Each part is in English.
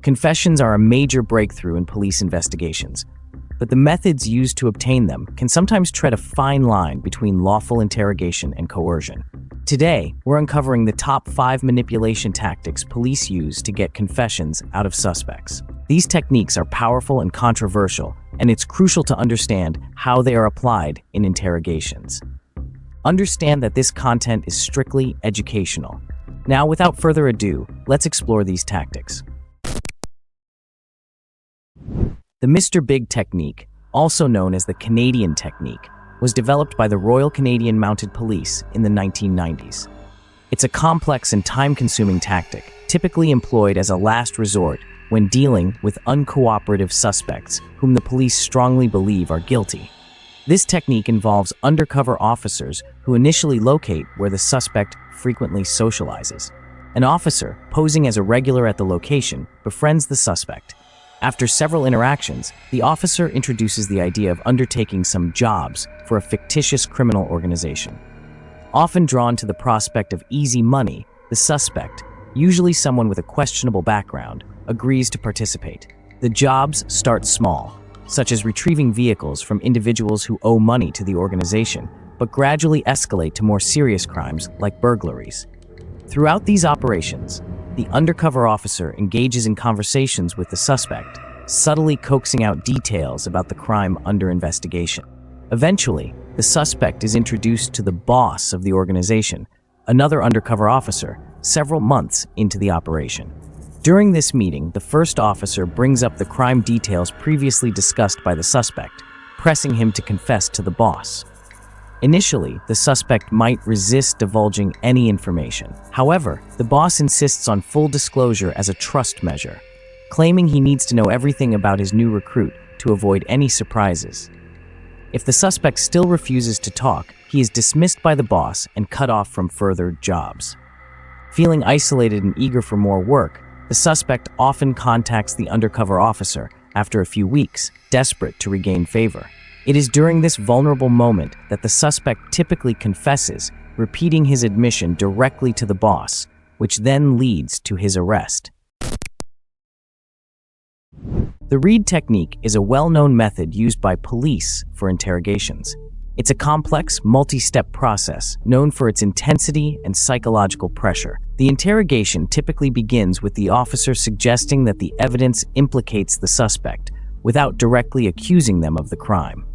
Confessions are a major breakthrough in police investigations, but the methods used to obtain them can sometimes tread a fine line between lawful interrogation and coercion. Today, we're uncovering the top 5 manipulation tactics police use to get confessions out of suspects. These techniques are powerful and controversial, and it's crucial to understand how they are applied in interrogations. Understand that this content is strictly educational. Now, without further ado, let's explore these tactics. The Mr. Big technique, also known as the Canadian technique, was developed by the Royal Canadian Mounted Police in the 1990s. It's a complex and time-consuming tactic, typically employed as a last resort when dealing with uncooperative suspects whom the police strongly believe are guilty. This technique involves undercover officers who initially locate where the suspect frequently socializes. An officer, posing as a regular at the location, befriends the suspect. After several interactions, the officer introduces the idea of undertaking some jobs for a fictitious criminal organization. Often drawn to the prospect of easy money, the suspect, usually someone with a questionable background, agrees to participate. The jobs start small, such as retrieving vehicles from individuals who owe money to the organization, but gradually escalate to more serious crimes like burglaries. Throughout these operations, the undercover officer engages in conversations with the suspect, subtly coaxing out details about the crime under investigation. Eventually, the suspect is introduced to the boss of the organization, another undercover officer, several months into the operation. During this meeting, the first officer brings up the crime details previously discussed by the suspect, pressing him to confess to the boss. Initially, the suspect might resist divulging any information. However, the boss insists on full disclosure as a trust measure, claiming he needs to know everything about his new recruit to avoid any surprises. If the suspect still refuses to talk, he is dismissed by the boss and cut off from further jobs. Feeling isolated and eager for more work, the suspect often contacts the undercover officer after a few weeks, desperate to regain favor. It is during this vulnerable moment that the suspect typically confesses, repeating his admission directly to the boss, which then leads to his arrest. The Reid technique is a well-known method used by police for interrogations. It's a complex, multi-step process known for its intensity and psychological pressure. The interrogation typically begins with the officer suggesting that the evidence implicates the suspect, without directly accusing them of the crime.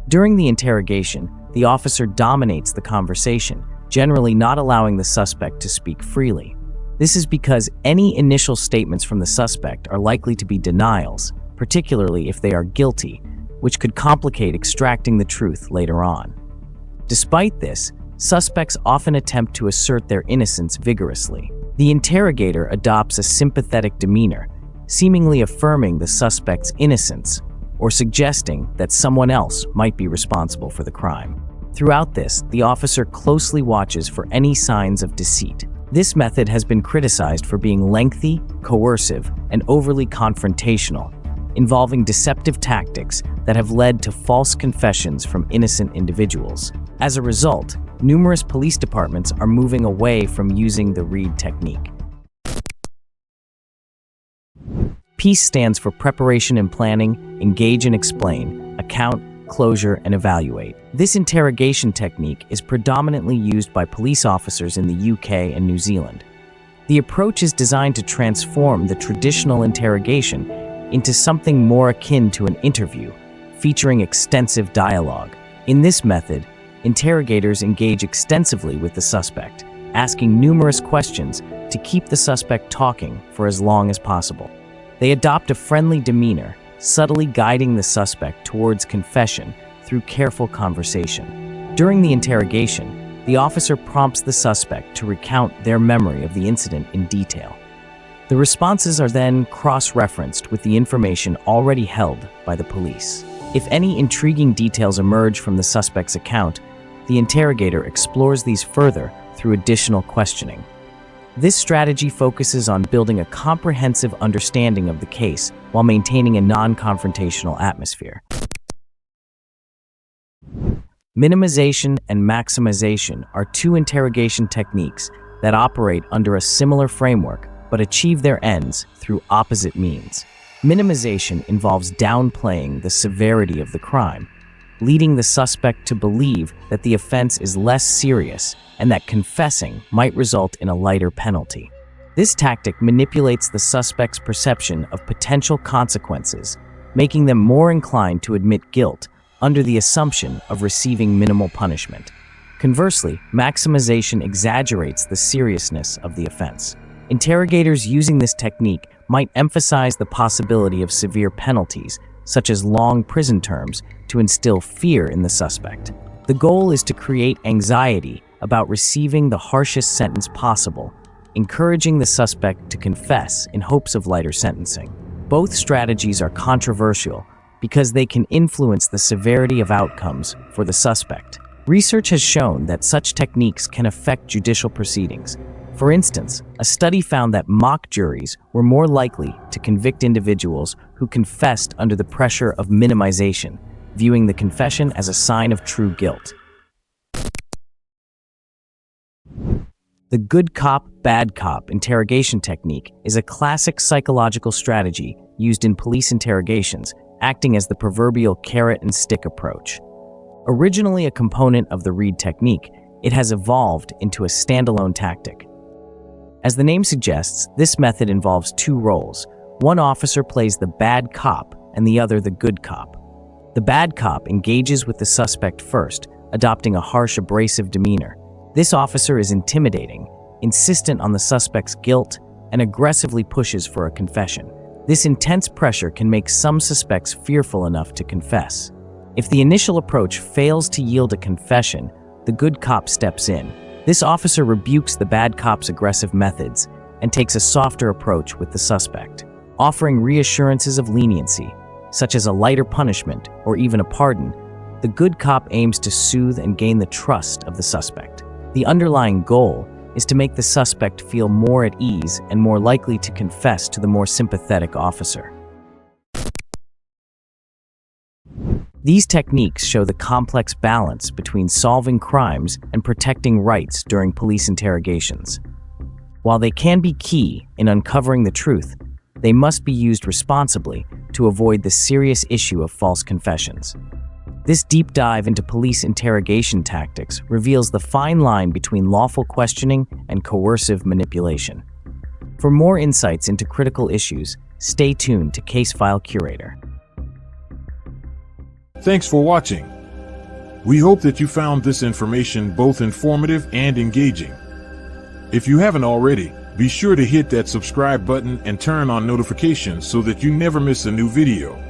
During the interrogation, the officer dominates the conversation, generally not allowing the suspect to speak freely. This is because any initial statements from the suspect are likely to be denials, particularly if they are guilty, which could complicate extracting the truth later on. Despite this, suspects often attempt to assert their innocence vigorously. The interrogator adopts a sympathetic demeanor, seemingly affirming the suspect's innocence, or suggesting that someone else might be responsible for the crime. Throughout this, the officer closely watches for any signs of deceit. This method has been criticized for being lengthy, coercive, and overly confrontational, involving deceptive tactics that have led to false confessions from innocent individuals. As a result, numerous police departments are moving away from using the Reid technique. PEACE stands for Preparation and Planning, Engage and Explain, Account, Closure, and Evaluate. This interrogation technique is predominantly used by police officers in the UK and New Zealand. The approach is designed to transform the traditional interrogation into something more akin to an interview, featuring extensive dialogue. In this method, interrogators engage extensively with the suspect, asking numerous questions to keep the suspect talking for as long as possible. They adopt a friendly demeanor, subtly guiding the suspect towards confession through careful conversation. During the interrogation, the officer prompts the suspect to recount their memory of the incident in detail. The responses are then cross-referenced with the information already held by the police. If any intriguing details emerge from the suspect's account, the interrogator explores these further through additional questioning. This strategy focuses on building a comprehensive understanding of the case while maintaining a non-confrontational atmosphere. Minimization and maximization are two interrogation techniques that operate under a similar framework but achieve their ends through opposite means. Minimization involves downplaying the severity of the crime, leading the suspect to believe that the offense is less serious and that confessing might result in a lighter penalty. This tactic manipulates the suspect's perception of potential consequences, making them more inclined to admit guilt under the assumption of receiving minimal punishment. Conversely, maximization exaggerates the seriousness of the offense. Interrogators using this technique might emphasize the possibility of severe penalties, such as long prison terms, to instill fear in the suspect. The goal is to create anxiety about receiving the harshest sentence possible, encouraging the suspect to confess in hopes of lighter sentencing. Both strategies are controversial because they can influence the severity of outcomes for the suspect. Research has shown that such techniques can affect judicial proceedings. For instance, a study found that mock juries were more likely to convict individuals who confessed under the pressure of minimization, viewing the confession as a sign of true guilt. The good cop, bad cop interrogation technique is a classic psychological strategy used in police interrogations, acting as the proverbial carrot and stick approach. Originally a component of the Reid technique, it has evolved into a standalone tactic. As the name suggests, this method involves two roles. One officer plays the bad cop and the other the good cop. The bad cop engages with the suspect first, adopting a harsh, abrasive demeanor. This officer is intimidating, insistent on the suspect's guilt, and aggressively pushes for a confession. This intense pressure can make some suspects fearful enough to confess. If the initial approach fails to yield a confession, the good cop steps in. This officer rebukes the bad cop's aggressive methods and takes a softer approach with the suspect, offering reassurances of leniency, such as a lighter punishment or even a pardon. The good cop aims to soothe and gain the trust of the suspect. The underlying goal is to make the suspect feel more at ease and more likely to confess to the more sympathetic officer. These techniques show the complex balance between solving crimes and protecting rights during police interrogations. While they can be key in uncovering the truth, they must be used responsibly to avoid the serious issue of false confessions. This deep dive into police interrogation tactics reveals the fine line between lawful questioning and coercive manipulation. For more insights into critical issues, stay tuned to Case File Curator. Thanks for watching. We hope that you found this information both informative and engaging. If you haven't already, be sure to hit that subscribe button and turn on notifications so that you never miss a new video.